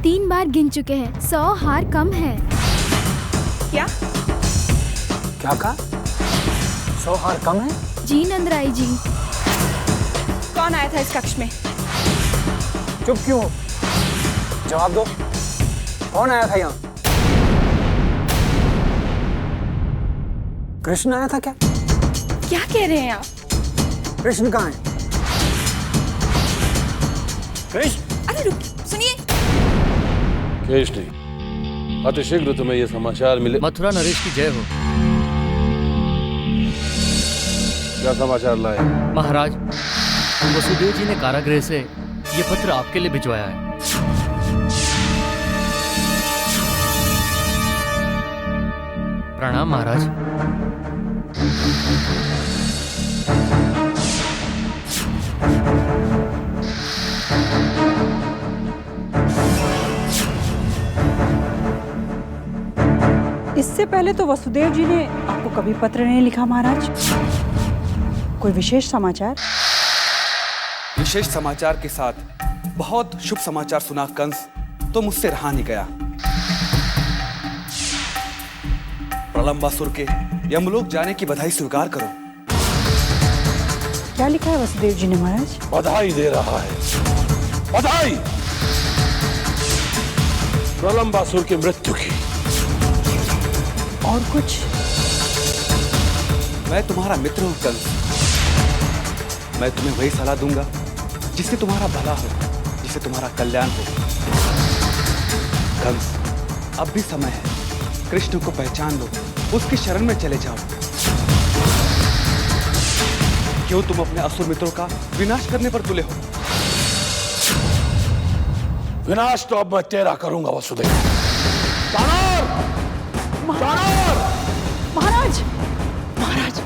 3 बार गिन चुके हैं, 100 हार कम है। क्या क्या कहा? 100 हार कम है? जी नंदराई जी। कौन आया था इस कक्ष में? चुप क्यों हो? जवाब दो, कौन आया था यहाँ? कृष्ण आया था क्या? क्या कह रहे हैं आप? कृष्ण कहाँ है? कृष्ण? अरे रुक, सुनिए। केश नहीं, अतिशीघ्र तुम्हें ये समाचार मिले। मथुरा नरेश की जय हो। क्या समाचार लाए? महाराज, वसुदेव जी ने कारागृह से ये पत्र आपके लिए भिजवाया है। प्रणाम महाराज। इससे पहले तो वसुदेव जी ने आपको कभी पत्र नहीं लिखा महाराज। कोई विशेष समाचार? विशेष समाचार के साथ बहुत शुभ समाचार सुना कंस तो मुझसे रहा नहीं गया। प्रलंबासुर के यमलोक जाने की बधाई स्वीकार करो। क्या लिखा है वसुदेव जी ने महाराज? बधाई दे रहा है, बधाई प्रलंबासुर की मृत्यु की। और कुछ? मैं तुम्हारा मित्र हूं कंस। मैं तुम्हें वही सलाह दूंगा जिससे तुम्हारा भला हो, जिससे तुम्हारा कल्याण हो। कंस, अब भी समय है। कृष्ण को पहचान लो, उसकी शरण में चले जाओ। क्यों तुम अपने असुर मित्रों का विनाश करने पर तुले हो? विनाश तो अब मैं तेरा करूंगा वसुदेव। महाराज, महाराज,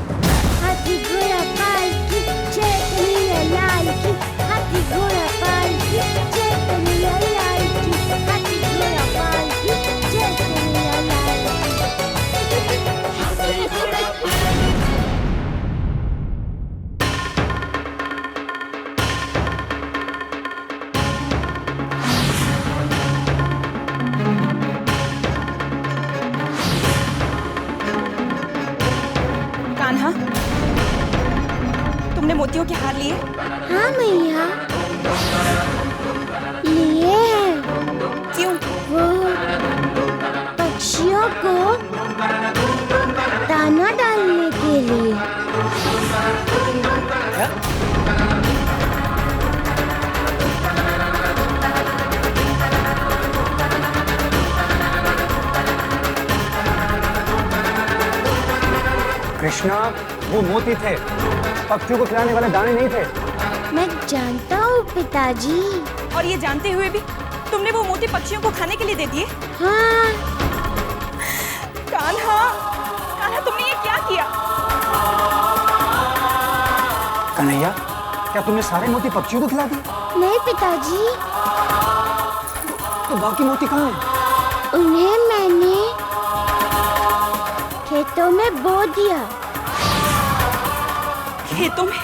हाथी घोड़ा पालकी जय कन्हैया लाल की। हाथी घोड़ा पालकी जय कन्हैया लाल की। हाथी घोड़ा पालकी जय कन्हैया लाल कान्हा, तुमने मोतियों के हार लिए? हाँ मैया, लिए हैं। क्यों? वो पक्षियों को दाना डालने के लिए। कृष्णा, वो मोती थे, पक्षियों को खिलाने वाले दाने नहीं थे। मैं जानता हूँ पिताजी। और ये जानते हुए भी तुमने वो मोती पक्षियों को खाने के लिए दे दिए? हाँ। कान्हा, कान्हा तुमने ये क्या किया? कन्हैया, क्या तुमने सारे मोती पक्षियों को खिला दिए? नहीं पिताजी, तो बाकी मोती कहाँ हैं? उन्हें मैंने खेतों में बो दिया। खेतों में?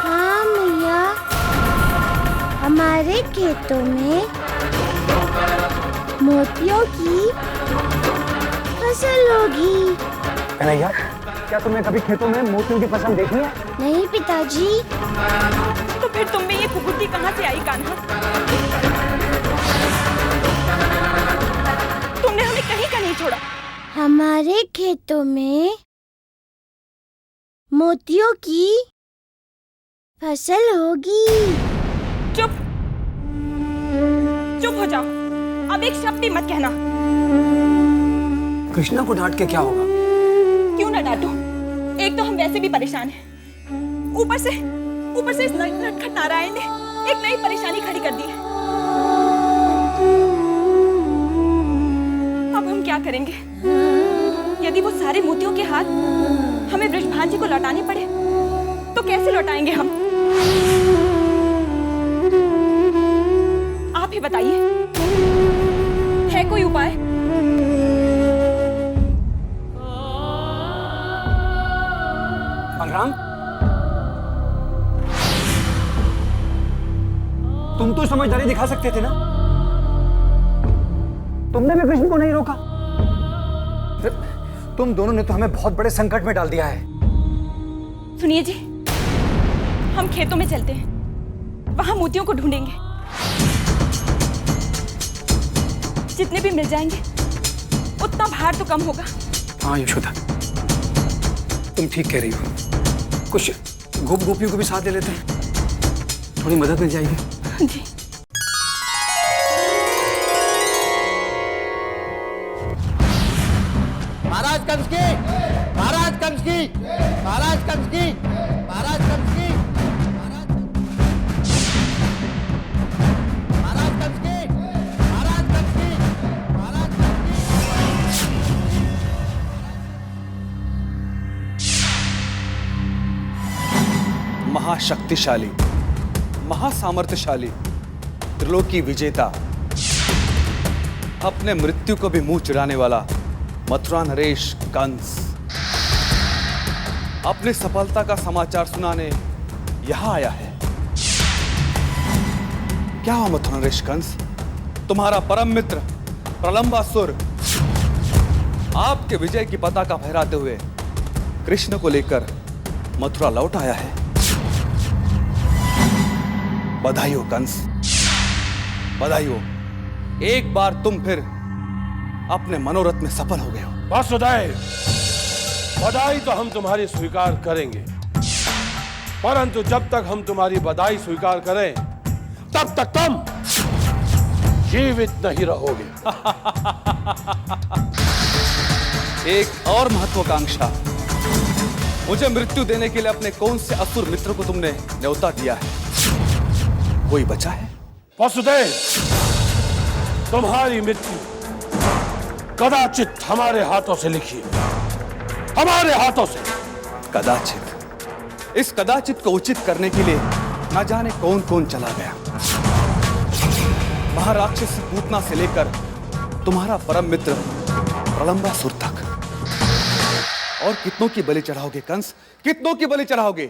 हाँ मैया, हमारे खेतों में मोतियों की फसल होगी। कन्हैया, क्या तुमने कभी खेतों में मोतियों की फसल देखी है? नहीं पिताजी। तो फिर तुम में ये कुबुद्धि कहाँ से आई कान्हा? तुमने हमें कहीं का नहीं छोड़ा। हमारे खेतों में मोतियों की फसल होगी। चुप, चुप हो जाओ। अब एक शब्द भी मत कहना। कृष्णा को डांट के क्या होगा? क्यों ना डांटूं? एक तो हम वैसे भी परेशान हैं, ऊपर से इस नटखट नारायण ने एक नई परेशानी खड़ी कर दी है। अब हम क्या करेंगे? यदि वो सारे मोतियों के हाथ हमें वृषभान जी को लौटाने पड़े तो कैसे लौटाएंगे हम? आप ही बताइए, है कोई उपाय? बलराम, तुम तो समझदारी दिखा सकते थे ना? तुमने भी कृष्ण को नहीं रोका। तुम दोनों ने तो हमें बहुत बड़े संकट में डाल दिया है। सुनिए जी, हम खेतों में चलते हैं, वहां मोतियों को ढूंढेंगे। जितने भी मिल जाएंगे उतना भार तो कम होगा। हाँ यशोदा, तुम ठीक कह रही हो। कुछ गोपियों को भी साथ ले लेते हैं, थोड़ी मदद मिल जाएगी। जी। महाराज कंस की, महाराज कंस की, महाराज कंस की, महाराज कंस की, महाराज कंस की, महाराज कंस की, महाराज कंस की। महाशक्तिशाली, महासामर्थ्यशाली, त्रिलोकी विजेता, अपने मृत्यु को भी मुंह चिढ़ाने वाला मथुरा नरेश कंस अपनी सफलता का समाचार सुनाने यहां आया है। क्या हुआ मथुरा नरेश कंस? तुम्हारा परम मित्र प्रलंबासुर आपके विजय की पताका फहराते हुए कृष्ण को लेकर मथुरा लौट आया है। बधाई हो कंस, बधाई हो। एक बार तुम फिर अपने मनोरथ में सफल हो गए हो। वासुदेव, बधाई तो हम तुम्हारी स्वीकार करेंगे, परंतु जब तक हम तुम्हारी बधाई स्वीकार करें तब तक तुम जीवित नहीं रहोगे। एक और महत्वाकांक्षा, मुझे मृत्यु देने के लिए अपने कौन से असुर मित्र को तुमने न्योता दिया है? कोई बचा है? वासुदेव, तुम्हारी मृत्यु कदाचित हमारे हाथों से लिखी है, हमारे हाथों से। कदाचित, इस कदाचित को उचित करने के लिए न जाने कौन कौन चला गया। महाराक्षस पूतना से लेकर तुम्हारा परम मित्र प्रलंबासुर तक। और कितनों की बलि चढ़ाओगे कंस, कितनों की बलि चढ़ाओगे?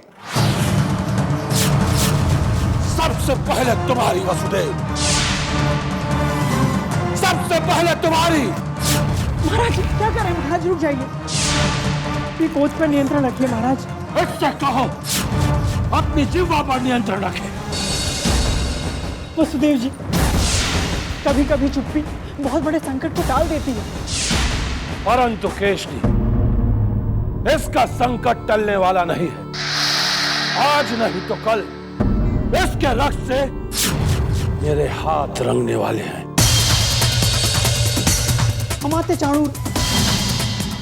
सबसे पहले तुम्हारी वसुदेव, सबसे पहले तुम्हारी। महाराज क्या करें? महाराज रुक जाइए, ये कोच पर नियंत्रण रखिए महाराज। इससे कहो अपनी जिह्वा पर नियंत्रण रखे। वसुदेव जी, कभी कभी चुप्पी बहुत बड़े संकट को टाल देती है। परंतु केशनी, इसका संकट टलने वाला नहीं है। आज नहीं तो कल इसके रक्त से मेरे हाथ रंगने वाले हैं। हमारे चाणूर,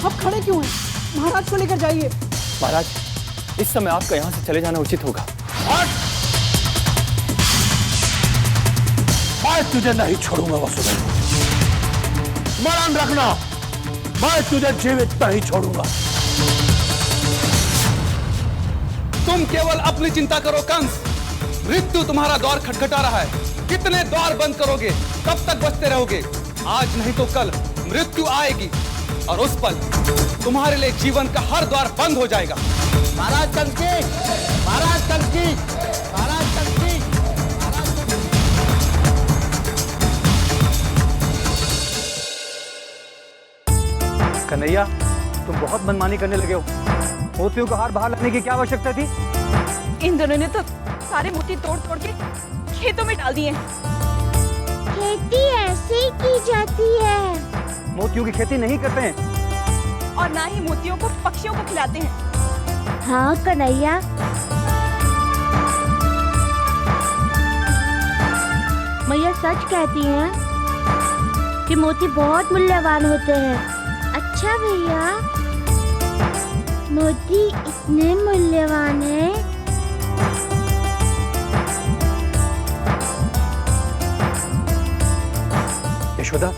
आप खड़े क्यों हैं? महाराज को लेकर जाइए। महाराज, इस समय आपका यहाँ से चले जाना उचित होगा। मैं तुझे नहीं छोड़ूंगा वसुदेव, स्मरण रखना, मैं तुझे जीवित नहीं छोड़ूंगा। तुम केवल अपनी चिंता करो कंस, मृत्यु तुम्हारा द्वार खटखटा रहा है। कितने द्वार बंद करोगे? कब तक बचते रहोगे? आज नहीं तो कल मृत्यु आएगी और उस पल तुम्हारे लिए जीवन का हर द्वार बंद हो जाएगा। महाराज कंस की, महाराज कंस की, महाराज कंस की, महाराज कंस की। कन्हैया, तुम बहुत मनमानी करने लगे हो। मोतियों को हार बाहर लाने की क्या आवश्यकता थी? इन दोनों ने तो सारे मोती तोड़ तोड़ के खेतों में डाल दिए। खेती ऐसे ही की जाती है। मोतियों की खेती नहीं करते हैं। और ना ही मोतियों को पक्षियों को खिलाते हैं। हाँ कन्हैया, मैया सच कहती हैं कि मोती बहुत मूल्यवान होते हैं। अच्छा भैया, मोती इतने मूल्यवान हैं। यशोदा,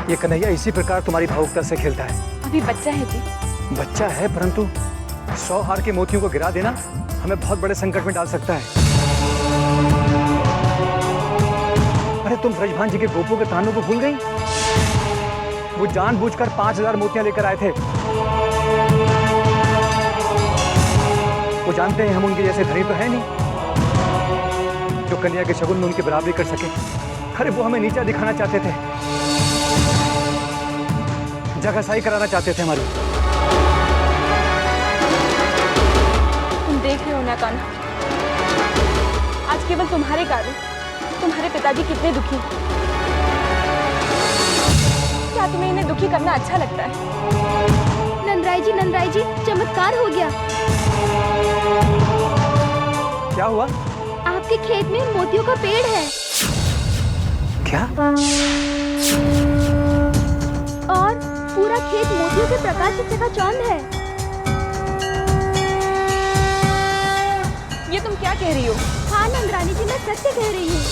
ये कन्हैया इसी प्रकार तुम्हारी भावुकता से खेलता है। अभी बच्चा है जी। बच्चा है, परंतु 100 हार के मोतियों को गिरा देना हमें बहुत बड़े संकट में डाल सकता है। अरे तुम ब्रजभान जी के गोपों के तानों को भूल गई? वो जानबूझकर 5000 मोतियां लेकर आए थे। वो जानते हैं हम उनके जैसे धनी तो है नहीं जो कन्या के शगुन में उनकी बराबरी कर सके। अरे वो हमें नीचा दिखाना चाहते थे, जगह सही कराना चाहते थे हमारी। तुम देख रहे हो ना कान्हा, आज केवल तुम्हारे कारण तुम्हारे पिताजी कितने दुखी हैं। क्या तुम्हें इन्हें दुखी करना अच्छा लगता है? नंदराय जी चमत्कार हो गया। क्या हुआ? आपके खेत में मोतियों का पेड़ है। क्या? और पूरा खेत मोतियों के प्रकाश से चकाचौंध है। ये तुम क्या कह रही हो? हाँ नंदरानी जी, मैं सत्य कह रही हूँ।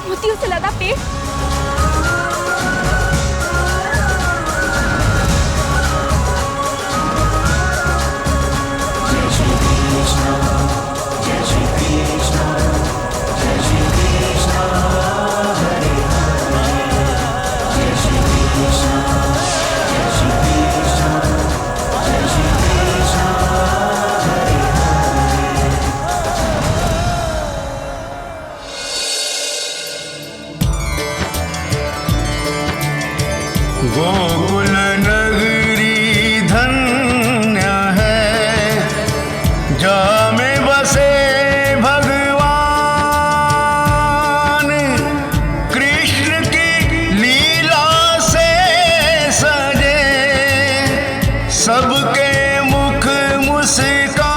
मोतियों से लदा पेड़। गोकुल नगरी धन्य है, जा में बसे भगवान, कृष्ण की लीला से सजे सबके मुख मुस्कान।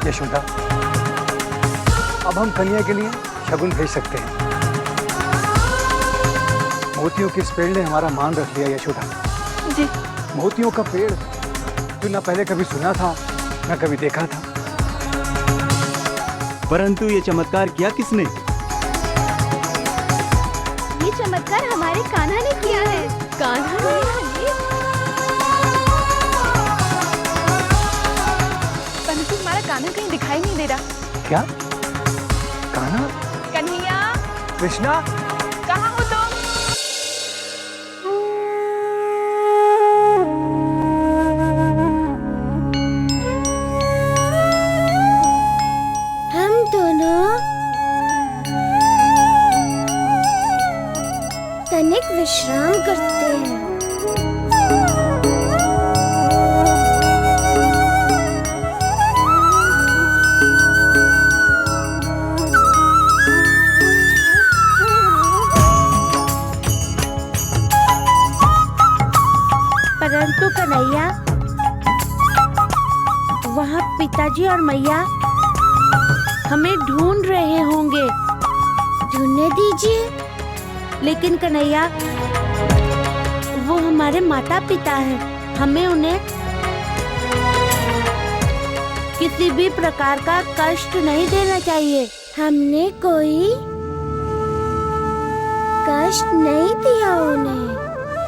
यशोदा, अब हम कन्या के लिए शगुन भेज सकते हैं। मोतियों के इस पेड़ ने हमारा मान रख लिया यशोदा। जी। मोतियों का पेड़ जो न पहले कभी सुना था न कभी देखा था। परंतु ये चमत्कार किया किसने? ये चमत्कार हमारे कान्हा ने किया है। कान्हा ने? परंतु हमारा कान्हा कहीं दिखाई नहीं दे रहा। क्या? कान्हा? कन्हैया, कृष्णा, कहाँ हो तुम? हम दोनों तनिक विश्राम करते हैं। परंतु कन्हैया, वहाँ पिताजी और मैया हमें ढूंढ रहे होंगे। ढूंढने दीजिए। लेकिन कन्हैया, वो हमारे माता पिता हैं। हमें उन्हें किसी भी प्रकार का कष्ट नहीं देना चाहिए। हमने कोई कष्ट नहीं दिया उन्हें।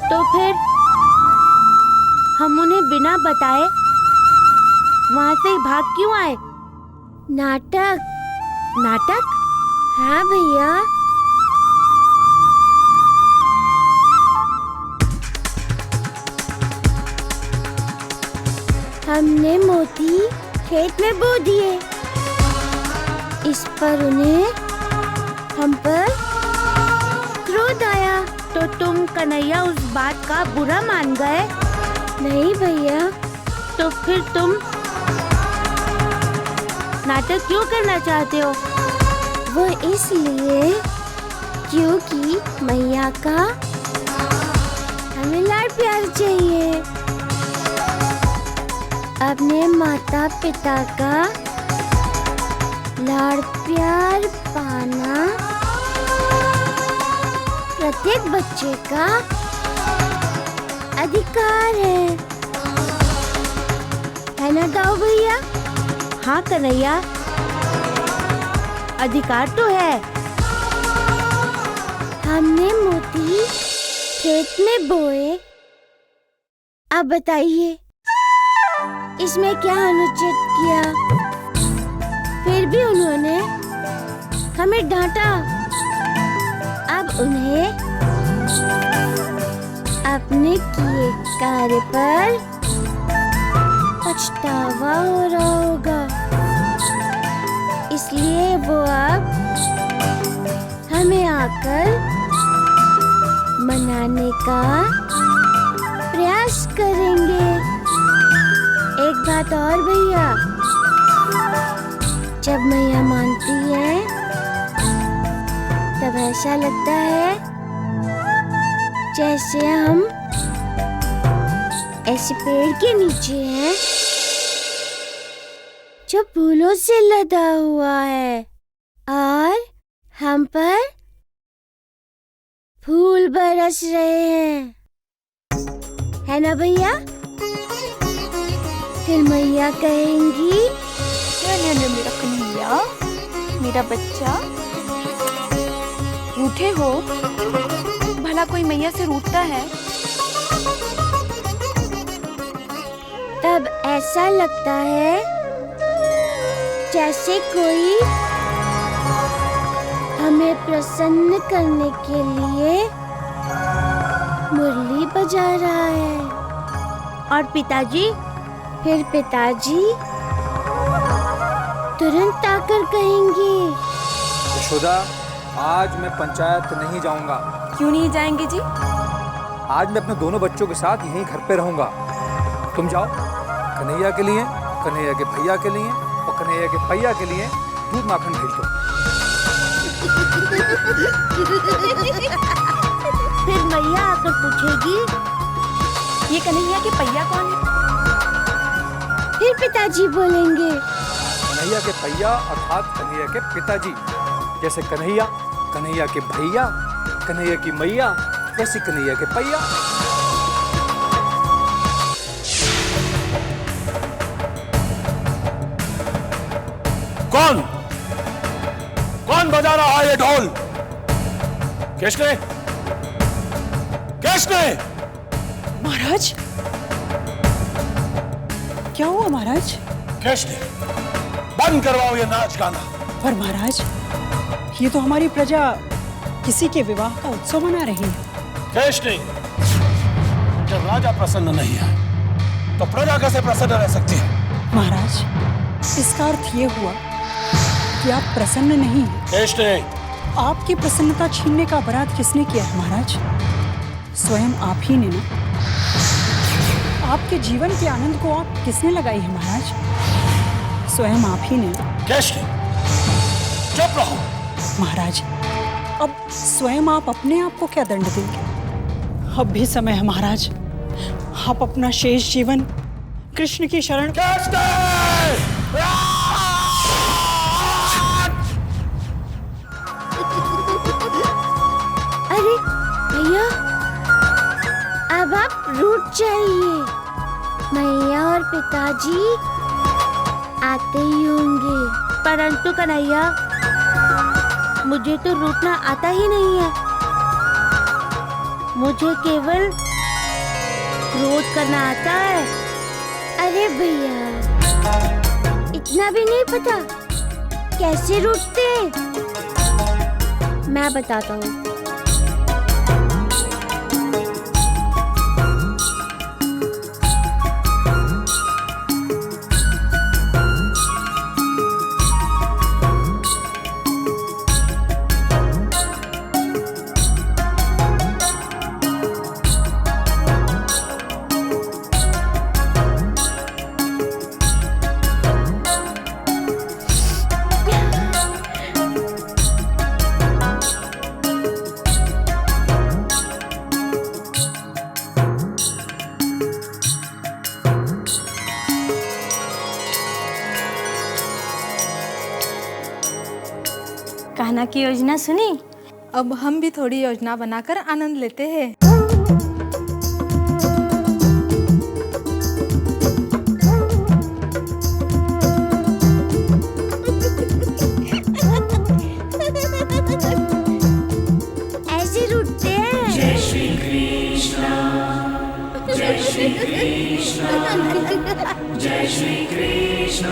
तो फिर हम उन्हें बिना बताए वहाँ से भाग क्यों आए? नाटक। नाटक? हाँ भैया। हमने मोती खेत में बो दिए। इस पर उन्हें हम पर क्रोध आया। तो तुम कन्हैया उस बात का बुरा मान गए? नहीं भैया। तो फिर तुम नाटक क्यों करना चाहते हो? वो इसलिए क्योंकि मैया का हमें लाड प्यार चाहिए। अपने माता पिता का लाड़ प्यार पाना प्रत्येक बच्चे का अधिकार है ना दाऊ भैया? हाँ कन्हैया, अधिकार तो है। हमने मोती खेत में बोए, अब बताइए इसमें क्या अनुचित किया? फिर भी उन्होंने हमें डांटा। अब उन्हें अपने किए कार्य पर पछतावा हो रहा होगा, इसलिए वो अब हमें आकर मनाने का प्रयास करेंगे। एक बात और भैया, जब मैया मानती है तब ऐसा लगता है जैसे हम ऐसे पेड़ के नीचे हैं जो फूलों से लदा हुआ है और हम पर फूल बरस रहे हैं, है ना भैया? फिर मैया कहेंगी, मेरा कन्हैया, मेरा बच्चा, रूठे हो? भला कोई मैया से रूठता है? तब ऐसा लगता है जैसे कोई हमें प्रसन्न करने के लिए मुरली बजा रहा है। और पिताजी? फिर पिताजी तुरंत आकर कहेंगे, यशोदा, आज मैं पंचायत नहीं जाऊंगा। क्यों नहीं जाएंगे जी? आज मैं अपने दोनों बच्चों के साथ यहीं घर पे रहूंगा। तुम जाओ, कन्हैया के लिए, कन्हैया के भैया के लिए और कन्हैया के भैया के लिए दूध माखन भेज दो। फिर मैया आकर पूछेगी, ये कन्हैया के पहिया कौन है? फिर पिताजी बोलेंगे, कन्हैया के भैया अर्थात कन्हैया के पिताजी। जैसे कन्हैया, कन्हैया के भैया, कन्हैया की मैया, वैसे कन्हैया के भैया। कौन कौन बजा रहा है ये ढोल? कृष्ण, कृष्ण! महाराज, क्या हुआ महाराज? कृष्ण, बंद करवाओ ये नाच गाना। पर महाराज, ये तो हमारी प्रजा किसी के विवाह का उत्सव मना रही है। कृष्ण, जब राजा प्रसन्न नहीं है तो प्रजा कैसे प्रसन्न रह सकती है? महाराज, इसका अर्थ ये हुआ कि आप प्रसन्न नहीं हैं। कृष्ण, आपकी प्रसन्नता छीनने का अपराध किसने किया है महाराज? स्वयं आप ही ने ना। आपके जीवन के आनंद को आप किसने लगाई है महाराज? स्वयं आप ही ने। कृष्ण, चुप रहो। महाराज, अब स्वयं आप अपने आप को क्या दंड देंगे? अब भी समय है महाराज, आप अपना शेष जीवन कृष्ण की शरण। अरे भैया, अब आप रूठ जाइए, मैया और पिताजी आते ही होंगे। परंतु कन्हैया, मुझे तो रूठना आता ही नहीं है। मुझे केवल क्रोध करना आता है। अरे भैया, इतना भी नहीं पता कैसे रूठते? मैं बताता हूँ। शाहना की योजना सुनी? अब हम भी थोड़ी योजना बनाकर आनंद लेते हैं। ऐसे रूठते हैं। जय श्री कृष्ण, जय श्री कृष्ण, जय श्री कृष्ण।